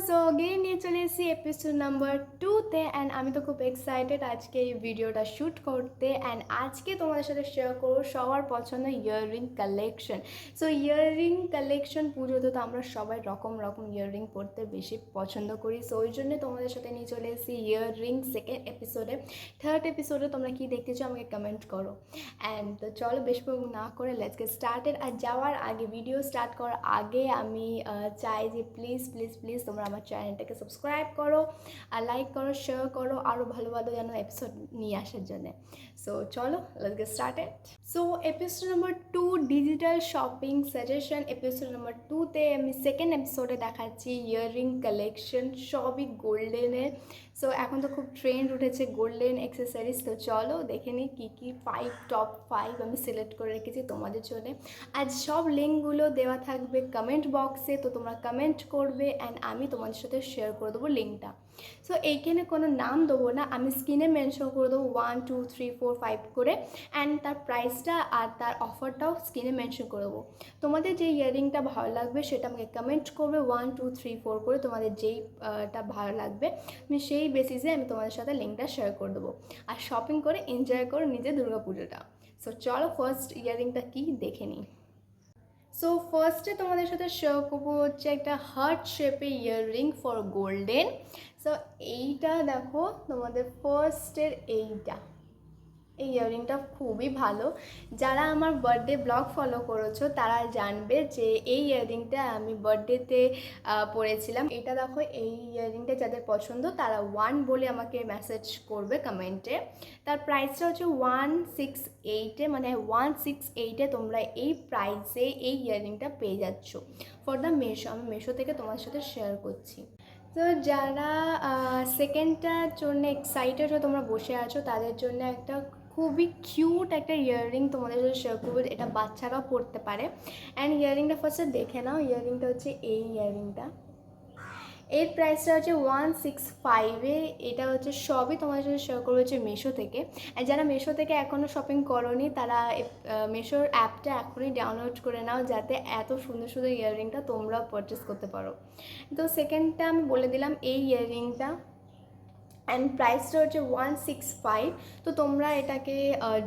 So again নিয়ে চলে এসেছি এপিসোড নাম্বার 2-তে অ্যান্ড আমি তো খুব এক্সাইটেড আজকে এই ভিডিওটা শ্যুট করতে। অ্যান্ড আজকে তোমাদের সাথে শেয়ার করবো সবার পছন্দ earring collection. So earring collection, পুজোতে তো আমরা সবাই রকম রকম ইয়াররিং পরতে বেশি পছন্দ করি। সো ওই জন্য তোমাদের সাথে নিয়ে চলে এসেছি ইয়াররিং সেকেন্ড এপিসোডে। থার্ড এপিসোডে তোমরা কী দেখতে চাও আমাকে কমেন্ট করো। অ্যান্ড তো চলো বেশি না করে লেটস গেট স্টার্টেড। আর যাওয়ার আগে, ভিডিও স্টার্ট করার আগে আমি চাই যে প্লিজ প্লিজ প্লিজ তোমরা আমার চ্যানেলটাকে সাবস্ক্রাইব করো আর লাইক করো, শেয়ার করো আরও ভালো ভালো যেন এপিসোড নিয়ে আসার জন্যে। সো চলো let's get started. So episode number 2 digital shopping suggestion. Episode number 2-তে আমি সেকেন্ড এপিসোডে দেখাচ্ছি ইয়াররিং কালেকশন, সবই গোল্ডেনের। সো এখন তো খুব ট্রেন্ড উঠেছে গোল্ডেন অ্যাক্সেসরিজ। তো চলো দেখে নিই কী কী টপ 5 আমি সিলেক্ট করে রেখেছি তোমাদের জন্য। আজ সব লিঙ্কগুলো দেওয়া থাকবে কমেন্ট বক্সে, তো তোমরা কমেন্ট করবে অ্যান্ড আমি তোমাদের সাথে শেয়ার করে দেবো লিঙ্কটা। সো এইখানে কোনো নাম দেবো না, আমি স্ক্রিনে মেনশন করে দেবো 1 2 3 4 5 করে, অ্যান্ড তার প্রাইসটা আর তার অফারটাও স্ক্রিনে মেনশন করে দেবো। তোমাদের যে ইয়াররিংটা ভালো লাগবে সেটা আমাকে কমেন্ট করবে 1 2 3 4 করে, তোমাদের যেইটা ভালো লাগবে আমি সেই বেসিসে আমি তোমাদের সাথে লিঙ্কটা শেয়ার করে দেবো। আর শপিং করে এনজয় করো নিজের দুর্গাপুজোটা। সো চলো ফার্স্ট ইয়াররিংটা কি দেখে নিই। সো ফার্স্টে তোমাদের সাথে শেয়ার করবো হচ্ছে একটা হার্ট শেপে ইয়াররিং ফর গোল্ডেন। সো এইটা দেখো তোমাদের ফার্স্টের এইটা, এই ইয়াররিংটা খুবই ভালো। যারা আমার বার্থডে ব্লগ ফলো করেছো তারা জানবে যে এই ইয়াররিংটা আমি বার্থডেতে পরেছিলাম। এটা দেখো, এই ইয়াররিংটা যাদের পছন্দ তারা 1 বলে আমাকে মেসেজ করবে কমেন্টে। তার প্রাইসটা হচ্ছে 168-এ, মানে 168-এ তোমরা এই প্রাইসে এই ইয়াররিংটা পেয়ে যাচ্ছ ফর দ্য মেশো। আমি মেশো থেকে তোমার সাথে শেয়ার করছি। তো যারা সেকেন্ডটার জন্য এক্সাইটেড হয়ে তোমরা বসে আছো তাদের জন্য একটা খুবই কিউট একটা ইয়াররিং তোমাদের সাথে শেয়ার করবো। এটা বাচ্চারাও পরতে পারে। অ্যান্ড ইয়াররিংটা ফার্স্টে দেখে নাও। ইয়াররিংটা হচ্ছে এই ইয়াররিংটা, এর প্রাইসটা হচ্ছে 165-এ। এটা হচ্ছে সবই তোমাদের সাথে শেয়ার করবো হচ্ছে মেশো থেকে। আর যারা মেশো থেকে এখনও শপিং করোনি তারা মেশোর অ্যাপটা এখনই ডাউনলোড করে নাও, যাতে এত সুন্দর সুন্দর ইয়াররিংটা তোমরাও পারচেস করতে পারো। তো সেকেন্ডটা আমি বলে দিলাম এই ইয়াররিংটা, অ্যান্ড প্রাইসটা হচ্ছে 165। তো তোমরা এটাকে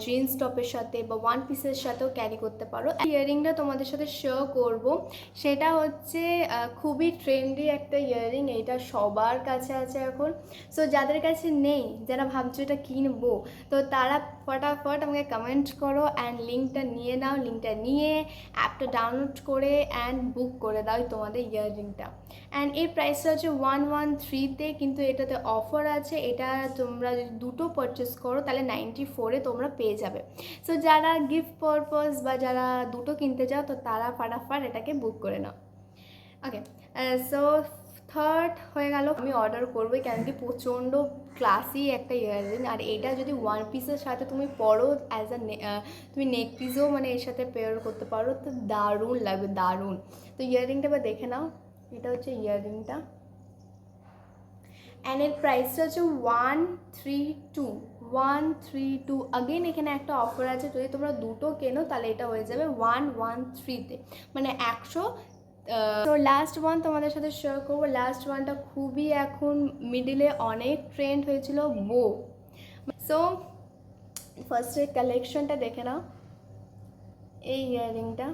জিন্স টপের সাথে বা ওয়ান পিসের সাথেও ক্যারি করতে পারো। ইয়াররিংটা তোমাদের সাথে শেয়ার করব, সেটা হচ্ছে খুবই ট্রেন্ডি একটা ইয়াররিং। এইটা সবার কাছে আছে এখন। সো যাদের কাছে নেই, যারা ভাবছো এটা কিনবো, তো তারা ফটাফট আমাকে কমেন্ট করো অ্যান্ড লিঙ্কটা নিয়ে নাও। লিঙ্কটা নিয়ে অ্যাপটা ডাউনলোড করে অ্যান্ড বুক করে দাও তোমাদের ইয়াররিংটা। অ্যান্ড এর প্রাইসটা হচ্ছে 113-তে, কিন্তু এটাতে অফার আছে। এটা তোমরা যদি দুটো পারচেস করো তাহলে 94-এ তোমরা পেয়ে যাবে। সো যারা গিফট পারপাস বা যারা দুটো কিনতে চাও তো তারা ফাটাফাট এটাকে বুক করে নাও। ওকে, সো থার্ড হয়ে গেল। আমি অর্ডার করবোই, কেন কি প্রচণ্ড ক্লাসি একটা ইয়াররিং। আর এটা যদি ওয়ান পিসের সাথে তুমি পরো অ্যাজ তুমি নেক পিসও মানে এর সাথে পেয়ার করতে পারো, তো দারুণ লাগবে, দারুণ। তো ইয়াররিংটা এবার দেখে নাও। এটা হচ্ছে ইয়াররিংটা, অ্যান্ড এর প্রাইসটা হচ্ছে 132। আগেন এখানে একটা অফার আছে, যদি তোমরা দুটো কেনো তাহলে এটা হয়ে যাবে 113-তে, মানে 100। তো লাস্ট ওয়ান তোমাদের সাথে শেয়ার করবো। লাস্ট ওয়ানটা খুবই এখন মিডিলে অনেক ট্রেন্ড হয়েছিল, বো। সো ফার্স্টের কালেকশনটা দেখে নাও। এই ইয়াররিংটা,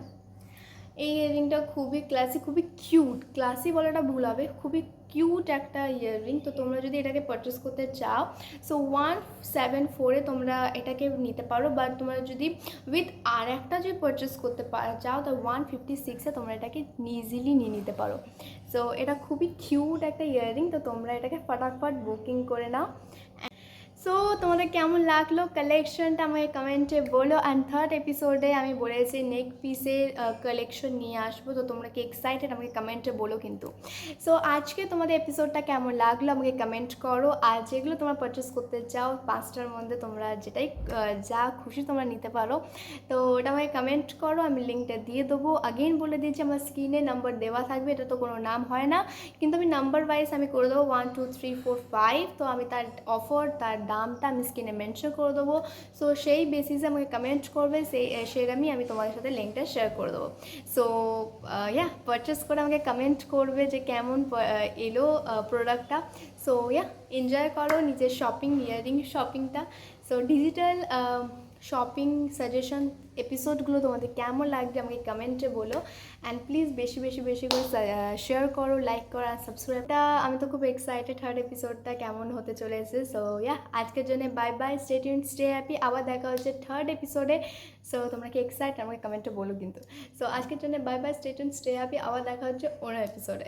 এই ইয়াররিংটা খুবই ক্লাসি, খুবই কিউট। ক্লাসি বলাটা ভুল হবে, খুবই কিউট একটা ইয়াররিং। তো তোমরা যদি এটাকে পারচেস করতে চাও সো 174-এ তোমরা এটাকে নিতে পারো, বাট তোমরা যদি উইথ আর একটা যদি পারচেস করতে চাও তো 156-এ তোমরা এটাকে ইজিলি নিয়ে নিতে পারো। সো এটা খুবই কিউট একটা ইয়াররিং, তো তোমরা এটাকে ফটাফট বুকিং করে নাও। সো তোমাদের কেমন লাগলো কালেকশনটা আমাকে কমেন্টে বলো। অ্যান্ড থার্ড এপিসোডে আমি বলেছি নেক পিসের কালেকশন নিয়ে আসবো, তো তোমরা কি এক্সাইটেড আমাকে কমেন্টে বলো কিন্তু। সো আজকে তোমাদের এপিসোডটা কেমন লাগলো আমাকে কমেন্ট করো। আর যেগুলো তোমরা পারচেস করতে চাও 5টার মধ্যে তোমরা যেটাই যা খুশি তোমরা নিতে পারো, তো ওটা আমাকে কমেন্ট করো, আমি লিঙ্কটা দিয়ে দেবো। আগেইন বলে দিয়েছি আমার স্ক্রিনে নাম্বার দেওয়া থাকবে, এটা তো কোনো নাম হয় না, কিন্তু আমি নাম্বার ওয়াইজ আমি করে দেবো 1 2 3 4 5। তো আমি তার অফার, তার দামটা আমি স্ক্রিনে মেনশন করে দেবো। সো সেই বেসিসে আমাকে কমেন্ট করবে, সেরকমই আমি তোমাদের সাথে লিঙ্কটা শেয়ার করে দেবো। সো পারচেস করে আমাকে কমেন্ট করবে যে কেমন এলো প্রোডাক্টটা। সো এনজয় করো নিজের ইয়ারিং শপিংটা। সো ডিজিটাল শপিং সাজেশন এপিসোডগুলো তোমাদের কেমন লাগছে আমাকে কমেন্টে বলো। অ্যান্ড প্লিজ বেশি বেশি বেশি করে শেয়ার করো, লাইক করো আর সাবস্ক্রাইবটা। আমি তো খুব এক্সাইটেড থার্ড এপিসোডটা কেমন হতে চলেছে। সো আজকের জন্য bye bye, stay tune, stay happy. আবার দেখা হচ্ছে থার্ড এপিসোডে। সো তোমরা কি এক্সাইটেড আমাকে কমেন্টে বলো কিন্তু। সো আজকের জন্য bye bye, stay tune, stay happy. আবার দেখা হচ্ছে অন্য এপিসোডে।